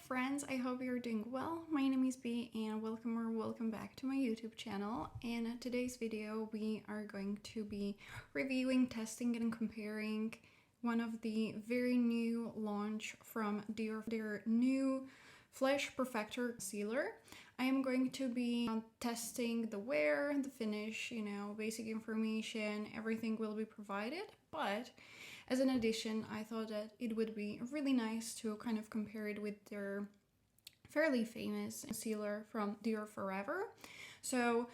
friends, I hope you're doing well. My name is B and welcome back to my YouTube channel. In today's video we are going to be reviewing, testing and comparing one of the very new launch from Dior, their new Flash Perfector Sealer. I am going to be testing the wear, the finish, basic information, everything will be provided, but as an addition, I thought that it would be really nice to kind of compare it with their fairly famous sealer from Dior Forever. So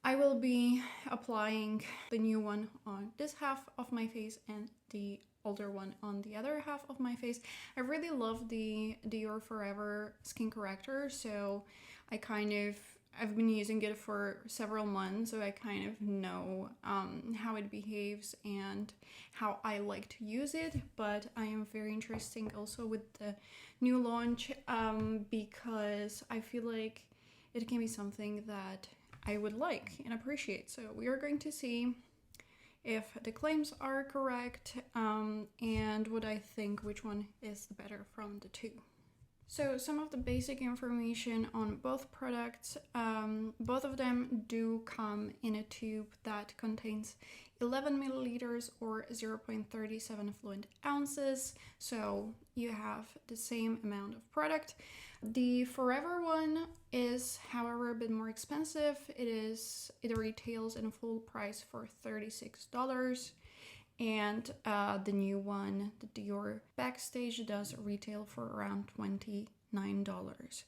I will be applying the new one on this half of my face and the older one on the other half of my face. I really love the Dior Forever skin corrector, so I've been using it for several months, so I kind of know how it behaves and how I like to use it. But I am very interested also with the new launch because I feel like it can be something that I would like and appreciate. So we are going to see if the claims are correct and what I think which one is the better from the two. So some of the basic information on both products, both of them do come in a tube that contains 11 milliliters or 0.37 fluid ounces, so you have the same amount of product. The Forever one is, however, a bit more expensive. It retails in full price for $36. And the new one, the Dior Backstage, does retail for around $29.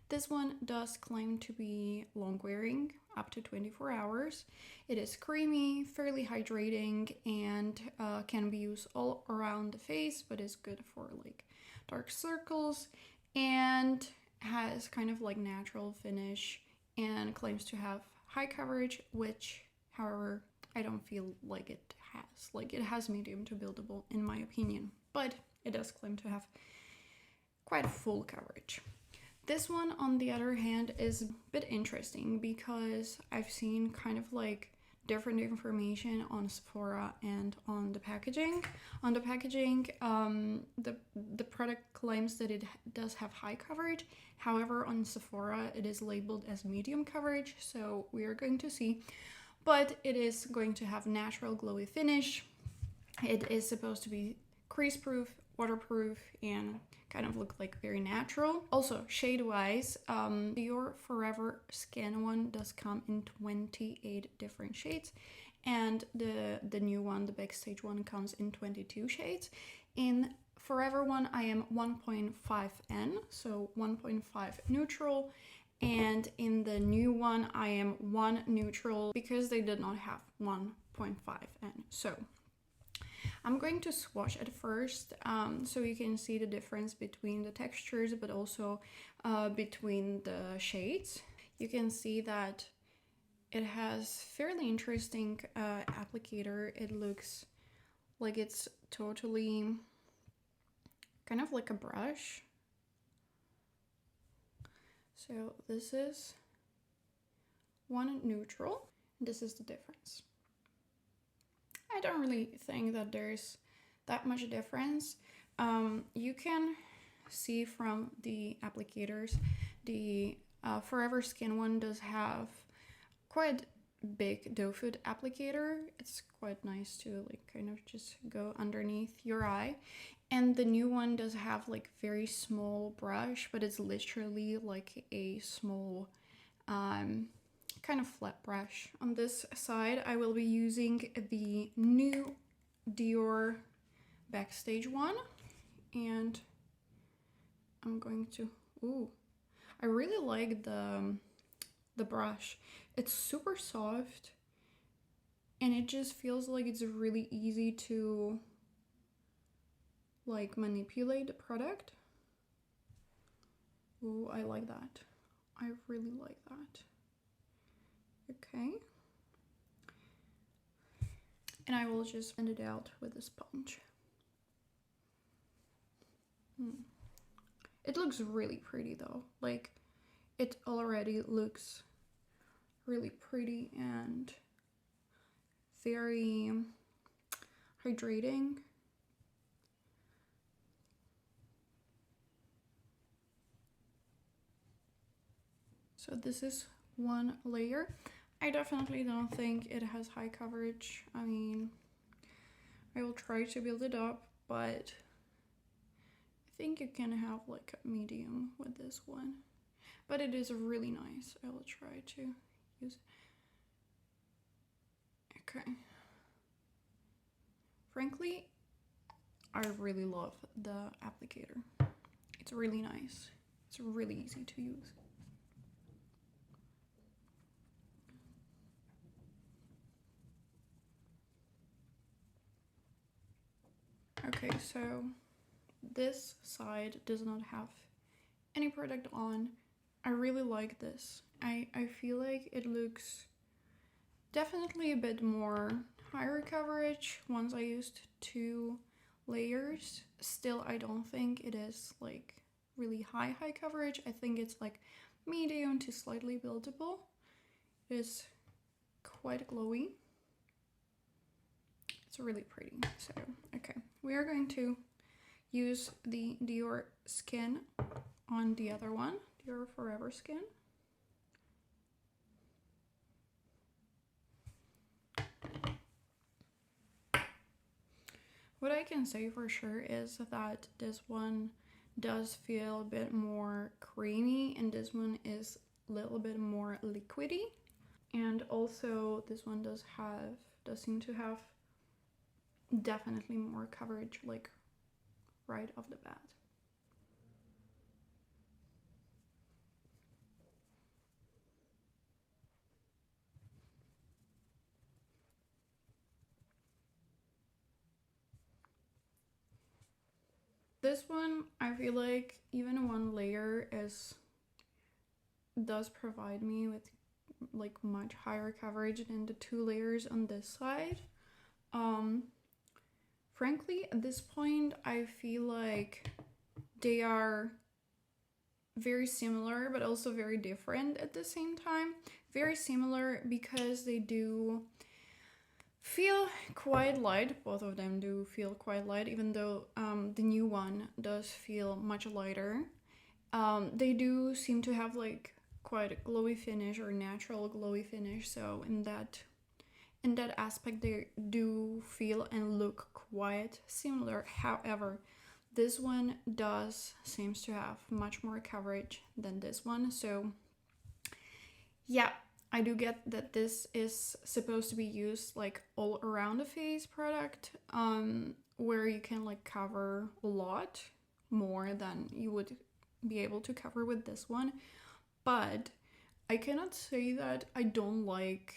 This one does claim to be long wearing, up to 24 hours. It is creamy, fairly hydrating, and can be used all around the face, but is good for like dark circles, and has kind of like natural finish and claims to have high coverage, which, however, I don't feel like it has. Like, it has medium to buildable in my opinion, but it does claim to have quite full coverage. This one, on the other hand, is a bit interesting because I've seen kind of like different information on Sephora and on the packaging. On the packaging, the product claims that it does have high coverage. However, on Sephora, it is labeled as medium coverage, so we are going to see. But it is going to have natural glowy finish. It is supposed to be crease proof, waterproof, and kind of look like very natural. Also, shade wise, Dior Forever Skin one does come in 28 different shades, and the new one, the Backstage one, comes in 22 shades. In Forever one, I am 1.5N, so 1.5 neutral. And in the new one, I am 1 neutral because they did not have 1.5N. So I'm going to swatch at first so you can see the difference between the textures, but also between the shades. You can see that it has fairly interesting applicator. It looks like it's totally kind of like a brush. So this is 1 neutral, this is the difference. I don't really think that there's that much difference. You can see from the applicators, the Forever Skin one does have quite big doe foot applicator. It's quite nice to like kind of just go underneath your eye. And the new one does have like very small brush, but it's literally like a small kind of flat brush. On this side, I will be using the new Dior Backstage one, and I'm going to, I really like the brush. It's super soft, and it just feels like it's really easy to like manipulate the product. I like that. I really like that. Okay. And I will just blend it out with a sponge. It looks really pretty though. Like, it already looks really pretty and very hydrating. So this is one layer. I definitely don't think it has high coverage. I mean, I will try to build it up, but I think you can have like a medium with this one. But it is really nice. I will try to use it. Okay. Frankly, I really love the applicator. It's really nice. It's really easy to use. Okay, so this side does not have any product on. I really like this. I feel like it looks definitely a bit more higher coverage once I used 2 layers. Still, I don't think it is like really high coverage. I think it's like medium to slightly buildable. It is quite glowy. It's really pretty. So, okay, we are going to use the Dior Skin on the other one, Dior Forever Skin. What I can say for sure is that this one does feel a bit more creamy and this one is a little bit more liquidy. And also this one does seem to have definitely more coverage, like right off the bat. This one, I feel like even one layer does provide me with like much higher coverage than the 2 layers on this side. Frankly, at this point, I feel like they are very similar, but also very different at the same time. Very similar because they do feel quite light. Both of them do feel quite light, even though the new one does feel much lighter. They do seem to have like quite a glowy finish or natural glowy finish, so in that aspect they do feel and look quite similar. However, this one seems to have much more coverage than this one, so yeah, I do get that this is supposed to be used like all around the face product, where you can like cover a lot more than you would be able to cover with this one. But I cannot say that I don't like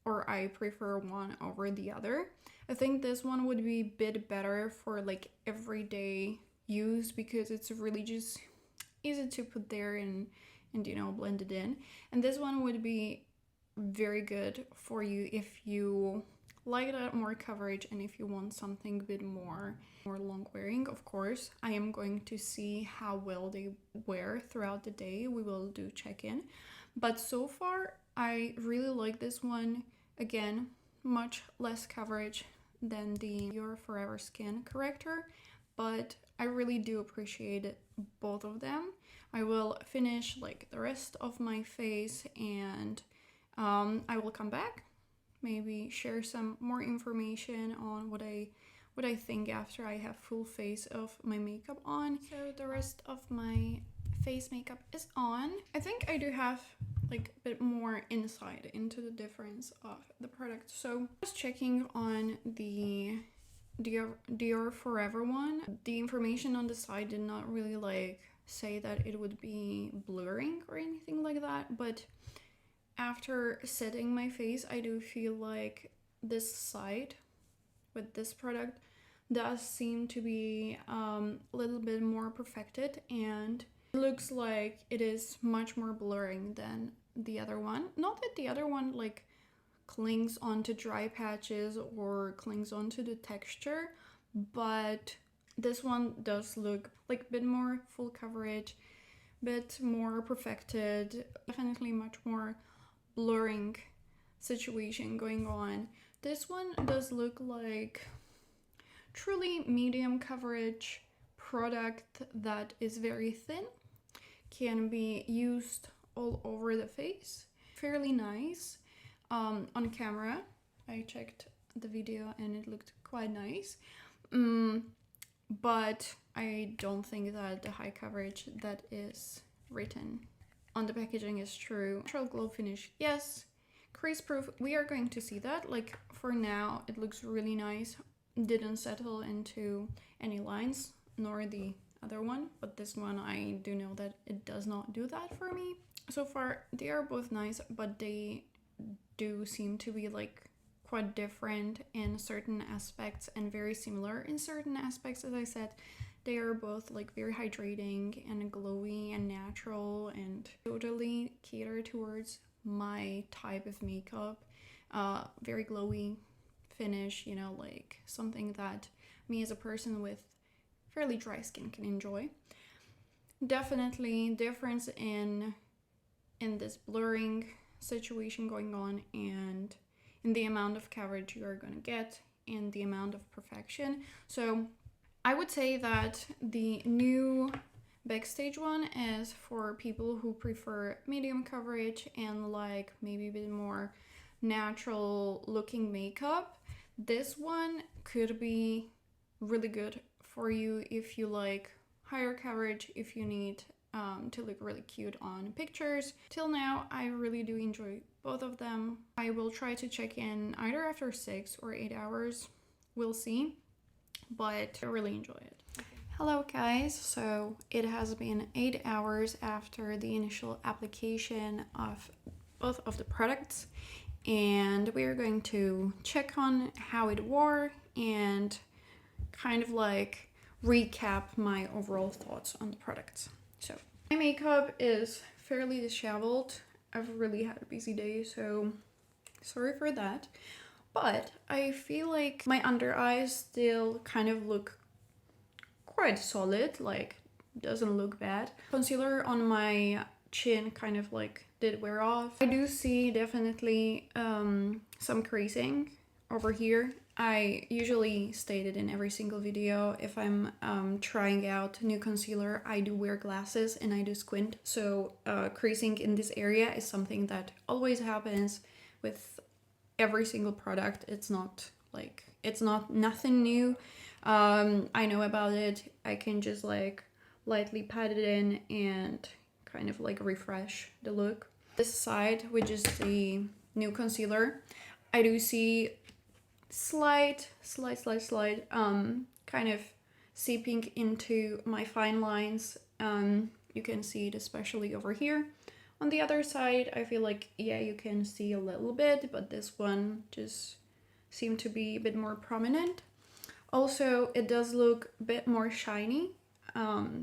or I prefer one over the other. I think this one would be a bit better for like everyday use because it's really just easy to put there and you know, blend it in. And this one would be very good for you if you like that more coverage and if you want something a bit more long wearing. Of course, I am going to see how well they wear throughout the day. We will do check-in. But so far, I really like this one. Again, much less coverage than the Dior Forever Skin Corrector, but I really do appreciate both of them. I will finish like the rest of my face and I will come back, maybe share some more information on what I think after I have full face of my makeup on. So the rest of my face makeup is on. I think I do have like a bit more insight into the difference of the product. So just checking on the Dior Forever one. The information on the side did not really like say that it would be blurring or anything like that, but after setting my face, I do feel like this side with this product does seem to be a little bit more perfected, and it looks like it is much more blurring than the other one. Not that the other one like clings onto dry patches or clings onto the texture, but this one does look like a bit more full coverage, bit more perfected, definitely much more blurring situation going on. This one does look like truly medium coverage product that is very thin, can be used all over the face. Fairly nice. On camera, I checked the video and it looked quite nice. But I don't think that the high coverage that is written on the packaging is true. Natural glow finish, yes. Crease proof, we are going to see that. Like, for now, it looks really nice. Didn't settle into any lines, nor the other one, but this one I do know that it does not do that for me. So far, they are both nice, but they do seem to be like quite different in certain aspects and very similar in certain aspects. As I said, they are both like very hydrating and glowy and natural and totally cater towards my type of makeup. Very glowy finish, you know, like something that me as a person with fairly dry skin can enjoy. Definitely difference in this blurring situation going on and in the amount of coverage you are going to get and the amount of perfection. So I would say that the new Backstage one is for people who prefer medium coverage and like maybe a bit more natural looking makeup. This one could be really good for you if you like higher coverage, if you need to look really cute on pictures. Till now, I really do enjoy both of them. I will try to check in either after 6 or 8 hours. We'll see, but I really enjoy it. Hello guys, so it has been 8 hours after the initial application of both of the products, and we are going to check on how it wore and kind of like recap my overall thoughts on the products. So my makeup is fairly disheveled. I've really had a busy day, so sorry for that. But I feel like my under eyes still kind of look quite solid, like doesn't look bad. Concealer on my chin kind of like did wear off. I do see definitely some creasing over here. I usually state it in every single video. If I'm trying out new concealer, I do wear glasses and I do squint. So creasing in this area is something that always happens with every single product. It's not like, it's not nothing new. I know about it. I can just like lightly pat it in and kind of like refresh the look. This side, which is the new concealer, I do see slight kind of seeping into my fine lines. You can see it especially over here. On the other side, I feel like, yeah, you can see a little bit, but this one just seemed to be a bit more prominent. Also, it does look a bit more shiny,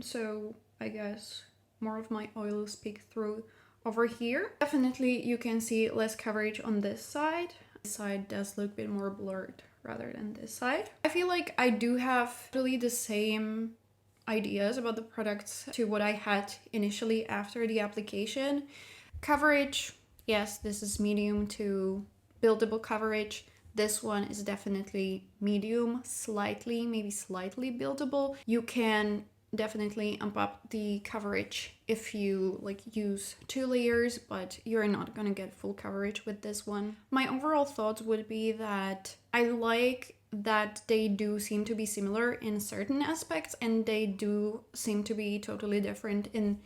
so I guess more of my oils peek through over here. Definitely you can see less coverage on this side. This side does look a bit more blurred rather than this side. I feel like I do have really the same ideas about the products to what I had initially after the application. Coverage, yes, this is medium to buildable coverage. This one is definitely medium, maybe slightly buildable. You can definitely amp up the coverage if you like use 2 layers, but you're not gonna get full coverage with this one. My overall thoughts would be that I like that they do seem to be similar in certain aspects and they do seem to be totally different in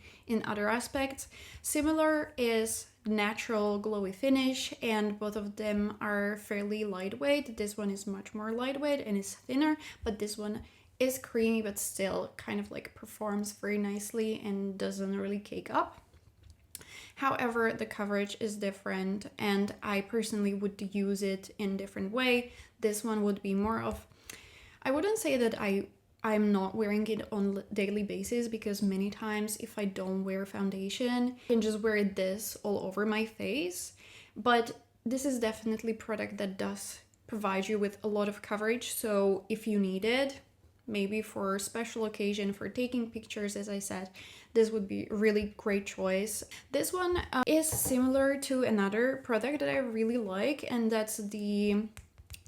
other aspects. Similar is natural glowy finish, and both of them are fairly lightweight. This one is much more lightweight and is thinner, but this one is creamy but still kind of like performs very nicely and doesn't really cake up. However, the coverage is different and I personally would use it in different way. This one would be more of, I wouldn't say that I'm not wearing it on a daily basis, because many times if I don't wear foundation, I can just wear this all over my face. But this is definitely a product that does provide you with a lot of coverage. So if you need it, maybe for special occasion, for taking pictures, as I said, this would be a really great choice. This one is similar to another product that I really like, and that's the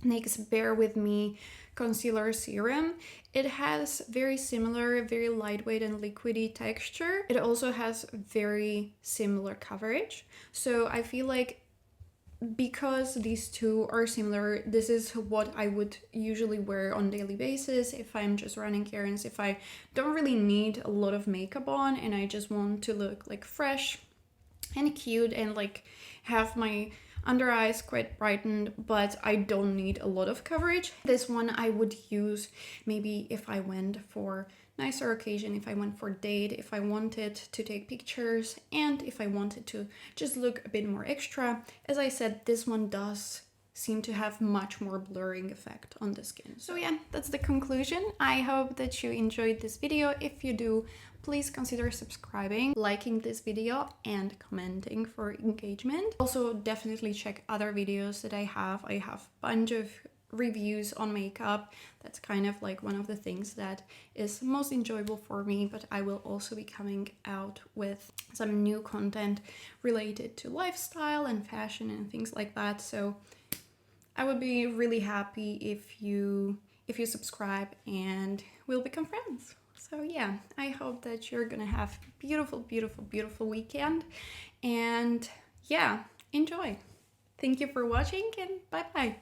NYX Bear With Me Concealer Serum. It has very similar, very lightweight and liquidy texture. It also has very similar coverage. So I feel like because these two are similar, this is what I would usually wear on a daily basis if I'm just running errands, if I don't really need a lot of makeup on and I just want to look like fresh and cute and like have my under eyes quite brightened, but I don't need a lot of coverage. This one I would use maybe if I went for nicer occasion, if I went for a date, if I wanted to take pictures, and if I wanted to just look a bit more extra. As I said, this one does seem to have much more blurring effect on the skin. So yeah, that's the conclusion. I hope that you enjoyed this video. If you do, please consider subscribing, liking this video, and commenting for engagement. Also, definitely check other videos that I have. I have a bunch of reviews on makeup. That's kind of like one of the things that is most enjoyable for me, but I will also be coming out with some new content related to lifestyle and fashion and things like that. So I would be really happy if you subscribe and we'll become friends. So yeah, I hope that you're gonna have beautiful, beautiful, beautiful weekend, and yeah, enjoy. Thank you for watching, and bye bye.